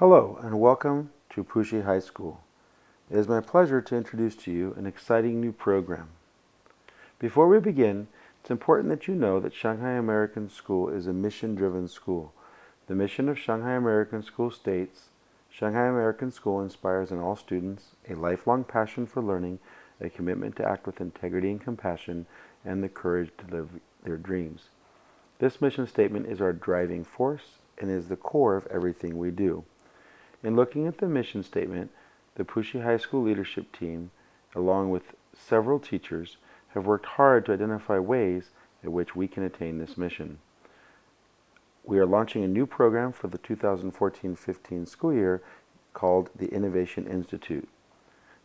Hello and welcome to Puxi High School. It is my pleasure to introduce to you an exciting new program. Before we begin, it's important that you know that Shanghai American School is a mission-driven school. The mission of Shanghai American School states, Shanghai American School inspires in all students a lifelong passion for learning, a commitment to act with integrity and compassion, and the courage to live their dreams. This mission statement is our driving force and is the core of everything we do. In looking at the mission statement, the Puxi High School leadership team, along with several teachers, have worked hard to identify ways in which we can attain this mission. We are launching a new program for the 2014-15 school year called the Innovation Institute.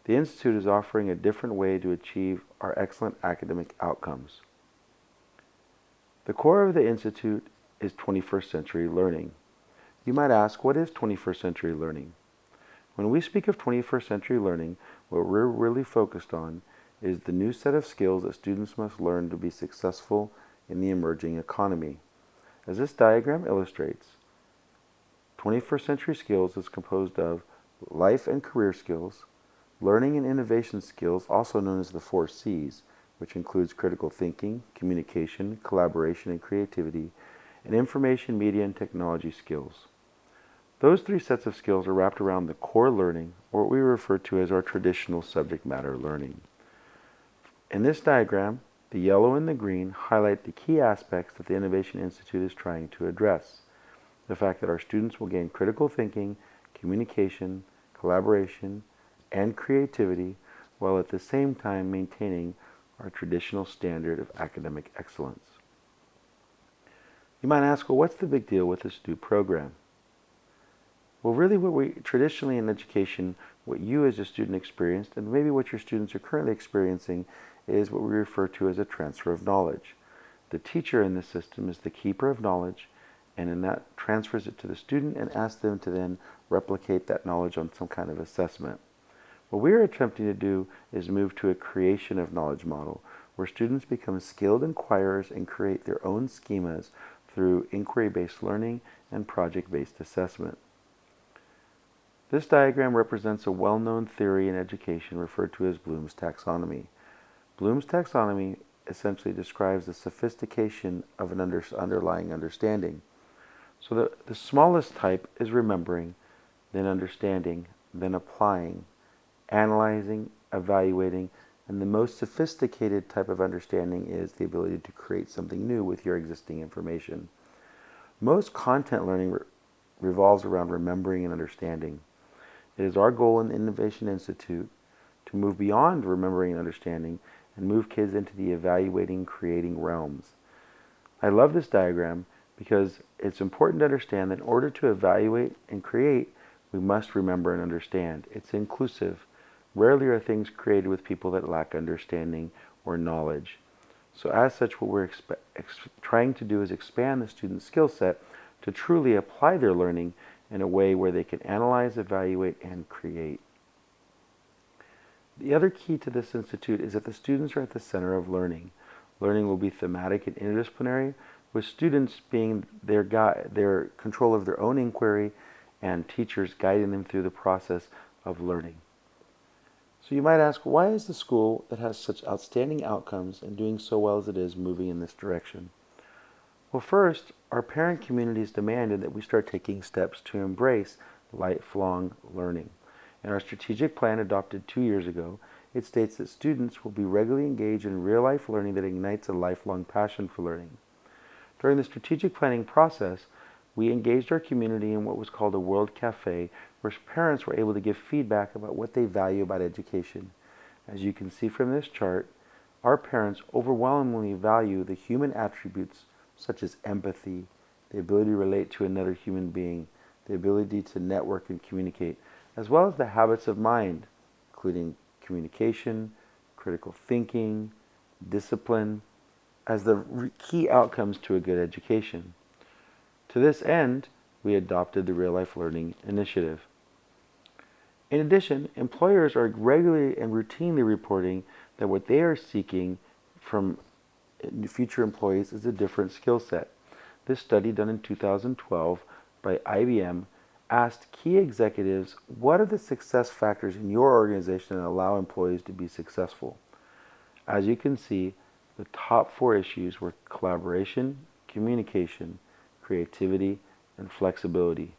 The Institute is offering a different way to achieve our excellent academic outcomes. The core of the Institute is 21st century learning. You might ask, what is 21st century learning? When we speak of 21st century learning, what we're really focused on is the new set of skills that students must learn to be successful in the emerging economy. As this diagram illustrates, 21st century skills is composed of life and career skills, learning and innovation skills, also known as the 4 C's, which includes critical thinking, communication, collaboration, and creativity, and information, media, and technology skills. Those 3 sets of skills are wrapped around the core learning, or what we refer to as our traditional subject matter learning. In this diagram, the yellow and the green highlight the key aspects that the Innovation Institute is trying to address. The fact that our students will gain critical thinking, communication, collaboration, and creativity, while at the same time maintaining our traditional standard of academic excellence. You might ask, well, what's the big deal with this new program? Well, really what we traditionally in education, what you as a student experienced, and maybe what your students are currently experiencing, is what we refer to as a transfer of knowledge. The teacher in this system is the keeper of knowledge, and in that transfers it to the student and asks them to then replicate that knowledge on some kind of assessment. What we're attempting to do is move to a creation of knowledge model, where students become skilled inquirers and create their own schemas through inquiry-based learning and project-based assessment. This diagram represents a well-known theory in education referred to as Bloom's taxonomy. Bloom's taxonomy essentially describes the sophistication of an underlying understanding. So the smallest type is remembering, then understanding, then applying, analyzing, evaluating, and the most sophisticated type of understanding is the ability to create something new with your existing information. Most content learning revolves around remembering and understanding. It is our goal in the Innovation Institute to move beyond remembering and understanding and move kids into the evaluating, creating realms. I love this diagram because it's important to understand that in order to evaluate and create, we must remember and understand. It's inclusive. Rarely are things created with people that lack understanding or knowledge. So as such, what we're trying to do is expand the student's skill set to truly apply their learning in a way where they can analyze, evaluate, and create. The other key to this institute is that the students are at the center of learning. Learning will be thematic and interdisciplinary, with students being their control of their own inquiry and teachers guiding them through the process of learning. So you might ask, why is the school that has such outstanding outcomes and doing so well as it is moving in this direction? Well, first, our parent communities demanded that we start taking steps to embrace lifelong learning. In our strategic plan adopted 2 years ago, it states that students will be regularly engaged in real-life learning that ignites a lifelong passion for learning. During the strategic planning process, we engaged our community in what was called a World Cafe, where parents were able to give feedback about what they value about education. As you can see from this chart, our parents overwhelmingly value the human attributes such as empathy, the ability to relate to another human being, the ability to network and communicate, as well as the habits of mind, including communication, critical thinking, discipline, as the key outcomes to a good education. To this end, we adopted the Real Life Learning Initiative. In addition, employers are regularly and routinely reporting that what they are seeking from future employees is a different skill set. This study done in 2012 by IBM asked key executives, what are the success factors in your organization that allow employees to be successful? As you can see, the top 4 issues were collaboration, communication, creativity, and flexibility.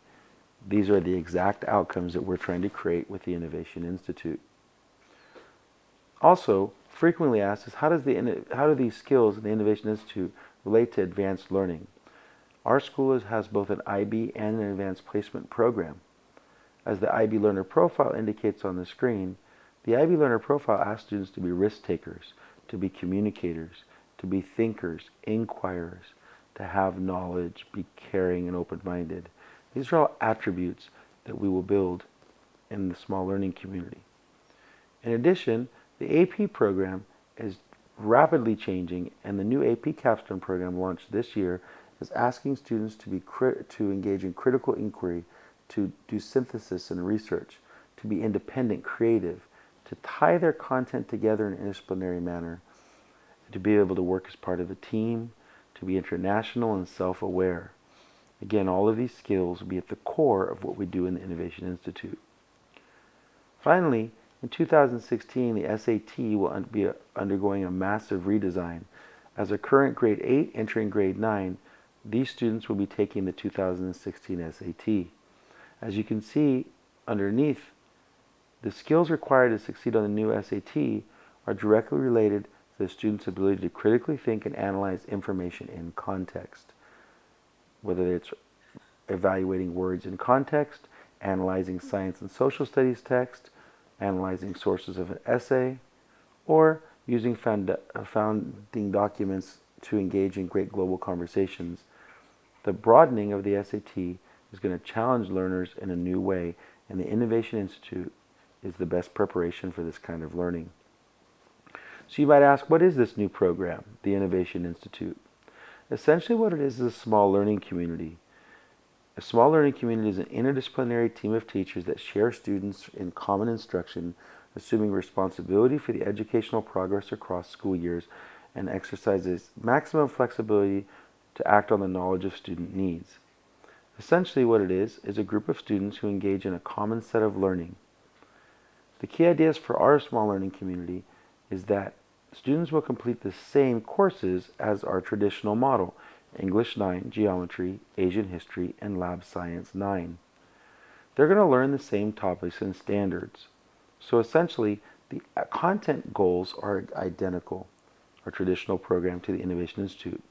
These are the exact outcomes that we're trying to create with the Innovation Institute. Also, frequently asked is how do these skills in the Innovation Institute relate to advanced learning? Our school has both an IB and an advanced placement program. As the IB Learner Profile indicates on the screen, the IB Learner Profile asks students to be risk takers, to be communicators, to be thinkers, inquirers, to have knowledge, be caring and open-minded. These are all attributes that we will build in the small learning community. In addition, the AP program is rapidly changing, and the new AP Capstone program launched this year is asking students to engage in critical inquiry, to do synthesis and research, to be independent, creative, to tie their content together in an interdisciplinary manner, to be able to work as part of a team, to be international and self-aware. Again, all of these skills will be at the core of what we do in the Innovation Institute. Finally, in 2016, the SAT will be undergoing a massive redesign. As a current grade 8 entering grade 9, these students will be taking the 2016 SAT. As you can see underneath, the skills required to succeed on the new SAT are directly related to the student's ability to critically think and analyze information in context. Whether it's evaluating words in context, analyzing science and social studies text, analyzing sources of an essay, or using founding documents to engage in great global conversations. The broadening of the SAT is going to challenge learners in a new way, and the Innovation Institute is the best preparation for this kind of learning. So you might ask, what is this new program, the Innovation Institute? Essentially what it is a small learning community. A small learning community is an interdisciplinary team of teachers that share students in common instruction, assuming responsibility for the educational progress across school years, and exercises maximum flexibility to act on the knowledge of student needs. Essentially what it is a group of students who engage in a common set of learning. The key ideas for our small learning community is that students will complete the same courses as our traditional model, English 9, Geometry, Asian History, and Lab Science 9. They're going to learn the same topics and standards. So essentially, the content goals are identical, our traditional program to the Innovation Institute.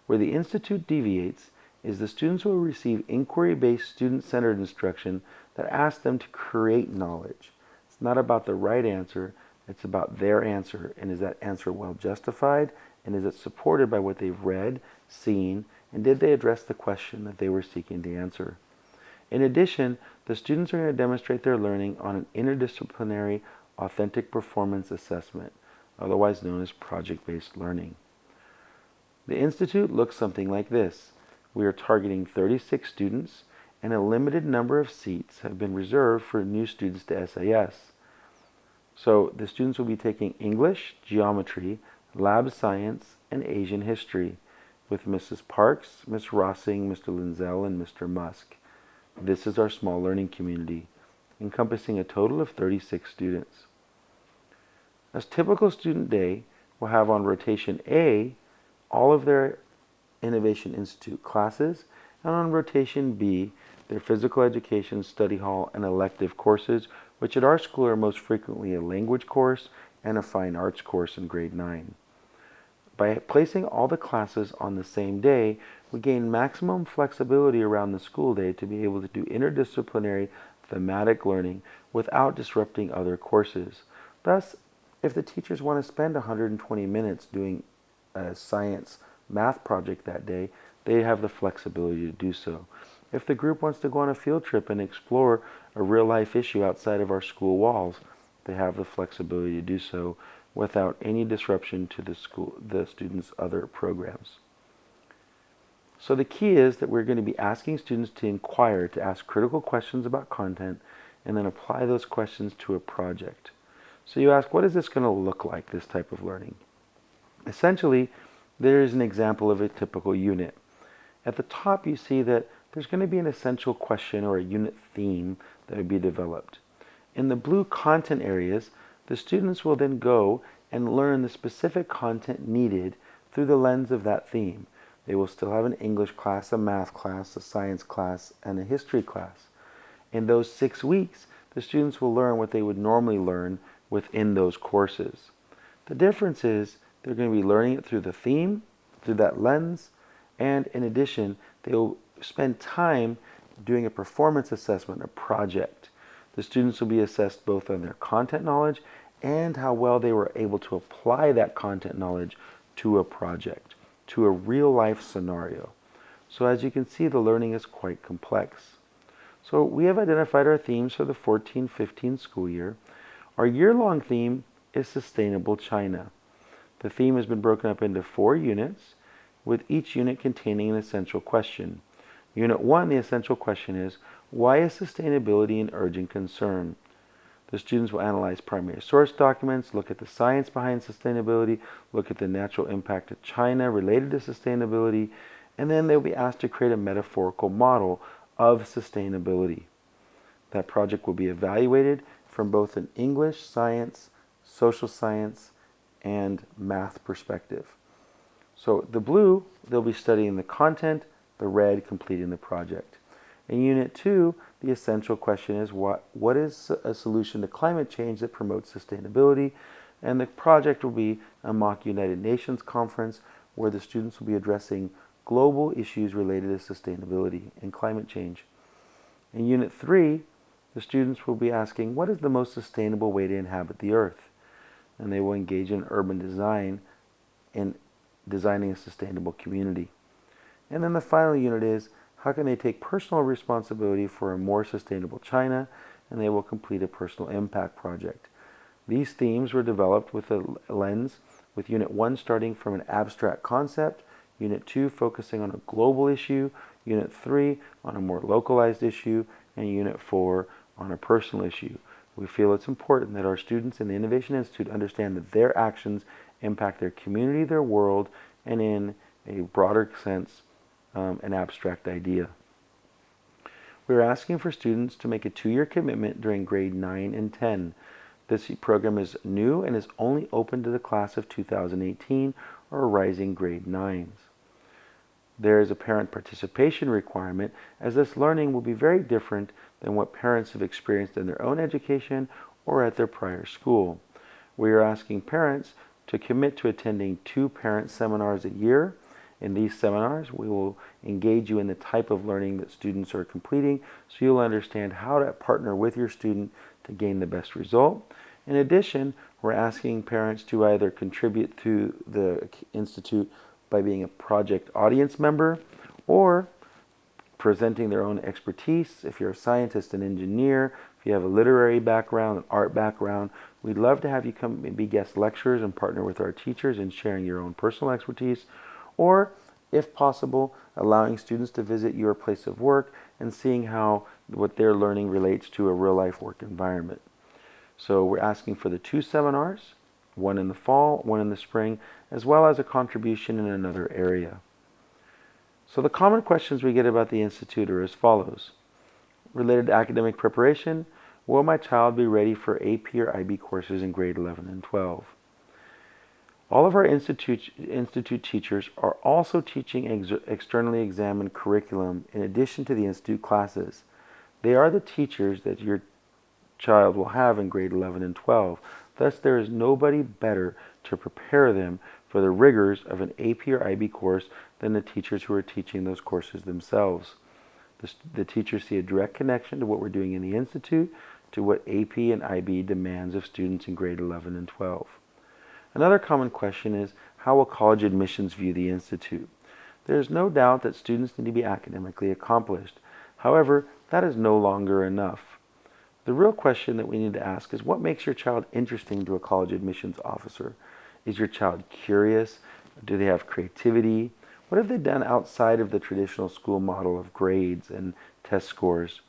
Where the Institute deviates is the students will receive inquiry-based, student-centered instruction that asks them to create knowledge. It's not about the right answer, it's about their answer, and is that answer well justified, and is it supported by what they've read, seen, and did they address the question that they were seeking to answer. In addition, the students are going to demonstrate their learning on an interdisciplinary authentic performance assessment, otherwise known as project-based learning. The Institute looks something like this. We are targeting 36 students, and a limited number of seats have been reserved for new students to SAS. So the students will be taking English, Geometry, Lab Science, and Asian History with Mrs. Parks, Ms. Rossing, Mr. Linzel, and Mr. Musk. This is our small learning community, encompassing a total of 36 students. A typical student day will have on rotation A all of their Innovation Institute classes, and on rotation B, their physical education, study hall, and elective courses, which at our school are most frequently a language course and a fine arts course in grade 9. By placing all the classes on the same day, we gain maximum flexibility around the school day to be able to do interdisciplinary thematic learning without disrupting other courses. Thus, if the teachers want to spend 120 minutes doing a science math project that day, they have the flexibility to do so. If the group wants to go on a field trip and explore a real-life issue outside of our school walls, they have the flexibility to do so without any disruption to the students' other programs. So the key is that we're going to be asking students to inquire, to ask critical questions about content, and then apply those questions to a project. So you ask, what is this going to look like, this type of learning? Essentially, there is an example of a typical unit. At the top, you see that there's going to be an essential question or a unit theme that will be developed. In the blue content areas, the students will then go and learn the specific content needed through the lens of that theme. They will still have an English class, a math class, a science class, and a history class. In those 6 weeks, the students will learn what they would normally learn within those courses. The difference is they're going to be learning it through the theme, through that lens, and in addition, they'll spend time doing a performance assessment, a project. The students will be assessed both on their content knowledge and how well they were able to apply that content knowledge to a project, to a real-life scenario. So as you can see, the learning is quite complex. So we have identified our themes for the 14-15 school year. Our year-long theme is Sustainable China. The theme has been broken up into 4 units, with each unit containing an essential question. Unit 1, the essential question is, why is sustainability an urgent concern? The students will analyze primary source documents, look at the science behind sustainability, look at the natural impact of China related to sustainability, and then they'll be asked to create a metaphorical model of sustainability. That project will be evaluated from both an English, science, social science, and math perspective. So the blue, they'll be studying the content, the red, completing the project. In Unit 2, the essential question is what is a solution to climate change that promotes sustainability? And the project will be a mock United Nations conference where the students will be addressing global issues related to sustainability and climate change. In Unit 3, the students will be asking, what is the most sustainable way to inhabit the earth? And they will engage in urban design in designing a sustainable community. And then the final unit is, how can they take personal responsibility for a more sustainable China? And they will complete a personal impact project. These themes were developed with a lens, with Unit 1 starting from an abstract concept, Unit 2 focusing on a global issue, Unit 3 on a more localized issue, and Unit 4 on a personal issue. We feel it's important that our students in the Innovation Institute understand that their actions impact their community, their world, and in a broader sense, an abstract idea. We're asking for students to make a 2-year commitment during grade 9 and 10. This program is new and is only open to the class of 2018 or rising grade 9s. There is a parent participation requirement, as this learning will be very different than what parents have experienced in their own education or at their prior school. We are asking parents to commit to attending 2 parent seminars a year. In these seminars, we will engage you in the type of learning that students are completing, so you'll understand how to partner with your student to gain the best result. In addition, we're asking parents to either contribute to the Institute by being a project audience member or presenting their own expertise. If you're a scientist, an engineer, if you have a literary background, an art background, we'd love to have you come and be guest lecturers and partner with our teachers in sharing your own personal expertise, or, if possible, allowing students to visit your place of work and seeing how what they're learning relates to a real-life work environment. So we're asking for the 2 seminars, one in the fall, one in the spring, as well as a contribution in another area. So the common questions we get about the Institute are as follows. Related to academic preparation, will my child be ready for AP or IB courses in grade 11 and 12? All of our institute teachers are also teaching externally examined curriculum in addition to the Institute classes. They are the teachers that your child will have in grade 11 and 12. Thus, there is nobody better to prepare them for the rigors of an AP or IB course than the teachers who are teaching those courses themselves. The teachers see a direct connection to what we're doing in the Institute, to what AP and IB demands of students in grade 11 and 12. Another common question is, how will college admissions view the Institute? There is no doubt that students need to be academically accomplished. However, that is no longer enough. The real question that we need to ask is, what makes your child interesting to a college admissions officer? Is your child curious? Do they have creativity? What have they done outside of the traditional school model of grades and test scores?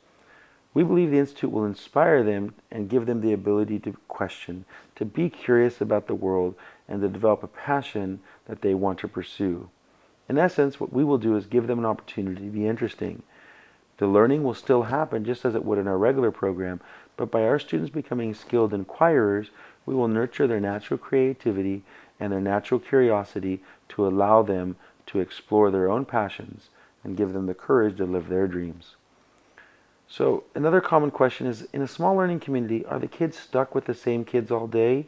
We believe the Institute will inspire them and give them the ability to question, to be curious about the world, and to develop a passion that they want to pursue. In essence, what we will do is give them an opportunity to be interesting. The learning will still happen just as it would in our regular program, but by our students becoming skilled inquirers, we will nurture their natural creativity and their natural curiosity to allow them to explore their own passions and give them the courage to live their dreams. So another common question is, in a small learning community, are the kids stuck with the same kids all day?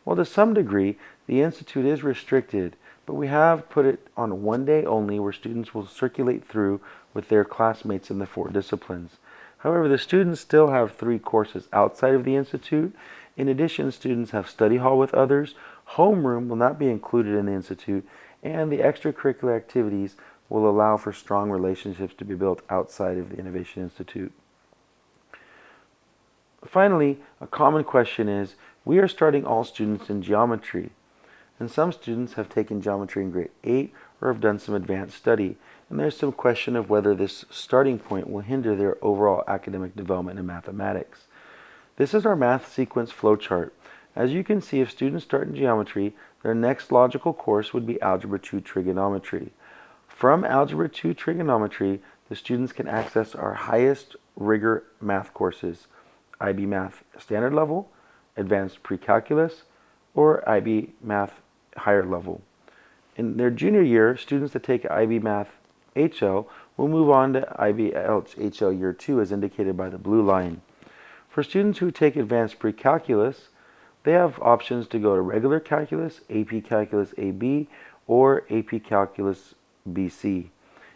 Well, to some degree, the Institute is restricted, but we have put it on one day only where students will circulate through with their classmates in the 4 disciplines. However, the students still have 3 courses outside of the Institute. In addition, students have study hall with others, homeroom will not be included in the Institute, and the extracurricular activities will allow for strong relationships to be built outside of the Innovation Institute. Finally, a common question is, we are starting all students in geometry, and some students have taken geometry in grade 8 or have done some advanced study, and there's some question of whether this starting point will hinder their overall academic development in mathematics. This is our math sequence flowchart. As you can see, if students start in geometry, their next logical course would be Algebra 2 Trigonometry. From Algebra 2 Trigonometry, the students can access our highest rigor math courses, IB Math Standard Level, Advanced Pre-Calculus, or IB Math Higher Level. In their junior year, students that take IB Math HL will move on to IB HL Year 2 as indicated by the blue line. For students who take Advanced Pre-Calculus, they have options to go to Regular Calculus, AP Calculus AB, or AP Calculus BC.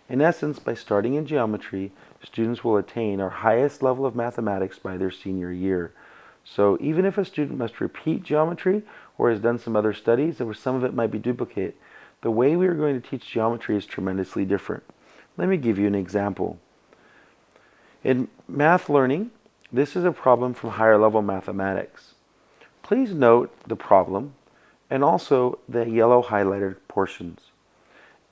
In essence, by starting in geometry, students will attain our highest level of mathematics by their senior year. So even if a student must repeat geometry or has done some other studies, where some of it might be duplicate, the way we are going to teach geometry is tremendously different. Let me give you an example. In math learning, this is a problem from higher level mathematics. Please note the problem and also the yellow highlighted portions.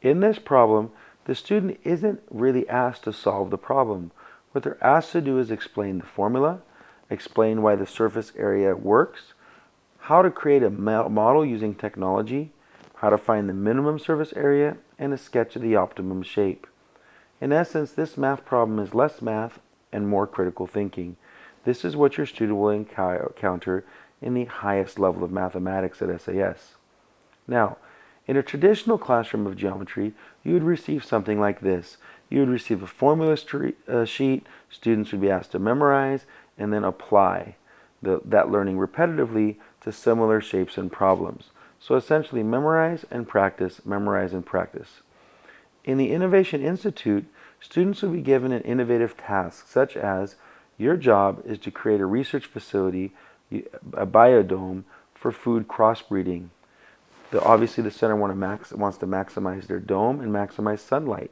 In this problem, the student isn't really asked to solve the problem. What they're asked to do is explain the formula, explain why the surface area works, how to create a model using technology, how to find the minimum surface area, and a sketch of the optimum shape. In essence, this math problem is less math and more critical thinking. This is what your student will encounter in the highest level of mathematics at SAS. Now, in a traditional classroom of geometry, you would receive something like this. You would receive a formula sheet, students would be asked to memorize, and then apply that learning repetitively to similar shapes and problems. So essentially, memorize and practice, memorize and practice. In the Innovation Institute, students will be given an innovative task, such as your job is to create a research facility, a biodome for food crossbreeding. Obviously, the center wants to maximize their dome and maximize sunlight.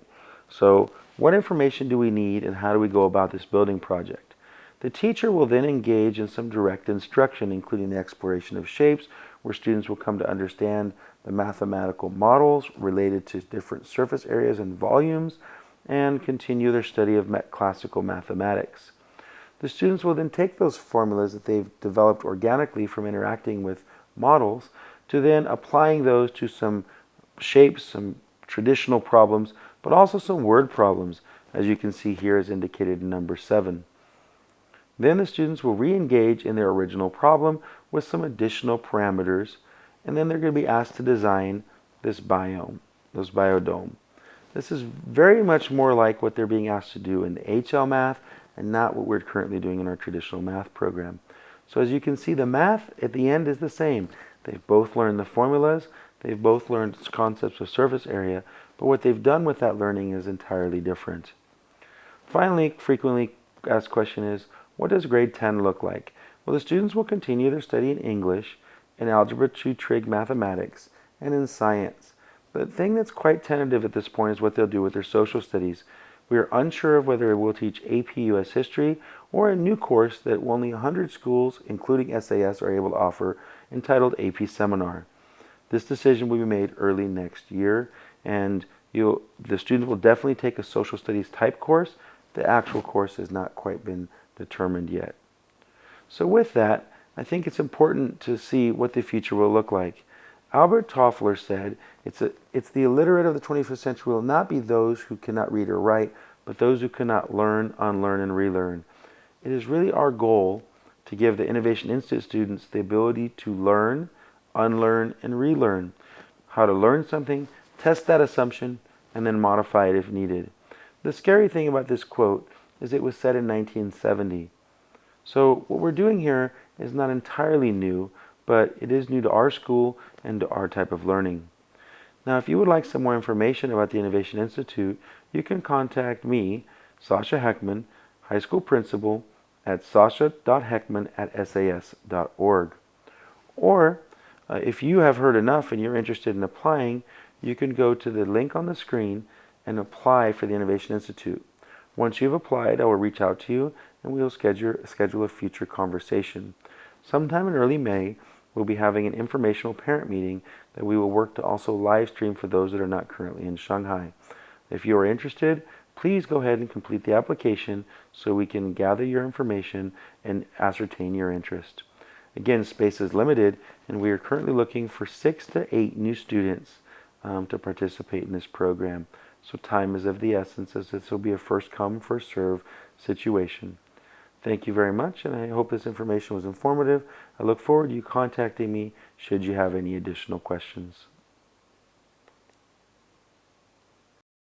So what information do we need and how do we go about this building project? The teacher will then engage in some direct instruction, including the exploration of shapes, where students will come to understand the mathematical models related to different surface areas and volumes, and continue their study of classical mathematics. The students will then take those formulas that they've developed organically from interacting with models to then applying those to some shapes, some traditional problems, but also some word problems, as you can see here as indicated in number 7. Then the students will re-engage in their original problem with some additional parameters, and then they're going to be asked to design this biodome. This is very much more like what they're being asked to do in the HL math and not what we're currently doing in our traditional math program. So as you can see, the math at the end is the same. They've both learned the formulas, they've both learned concepts of surface area, but what they've done with that learning is entirely different. Finally, frequently asked question is, what does grade 10 look like? Well, the students will continue their study in English, in Algebra 2 Trig Mathematics, and in science. The thing that's quite tentative at this point is what they'll do with their social studies. We are unsure of whether it will teach AP US History or a new course that only 100 schools, including SAS, are able to offer, entitled AP Seminar. This decision will be made early next year, and the student will definitely take a social studies type course. The actual course has not quite been determined yet. So with that, I think it's important to see what the future will look like. Albert Toffler said, it's the illiterate of the 21st century will not be those who cannot read or write, but those who cannot learn, unlearn, and relearn. It is really our goal to give the Innovation Institute students the ability to learn, unlearn, and relearn. How to learn something, test that assumption, and then modify it if needed. The scary thing about this quote is it was said in 1970. So what we're doing here is not entirely new, but it is new to our school and to our type of learning. Now, if you would like some more information about the Innovation Institute, you can contact me, Sasha Heckman, high school principal, at sasha.heckman@sas.org. Or, if you have heard enough and you're interested in applying, you can go to the link on the screen and apply for the Innovation Institute. Once you've applied, I will reach out to you and we will schedule a future conversation. Sometime in early May, we'll be having an informational parent meeting that we will work to also live stream for those that are not currently in Shanghai. If you are interested, please go ahead and complete the application so we can gather your information and ascertain your interest. Again, space is limited and we are currently looking for 6 to 8 new students to participate in this program. So time is of the essence, as this will be a first come, first serve situation. Thank you very much, and I hope this information was informative. I look forward to you contacting me should you have any additional questions.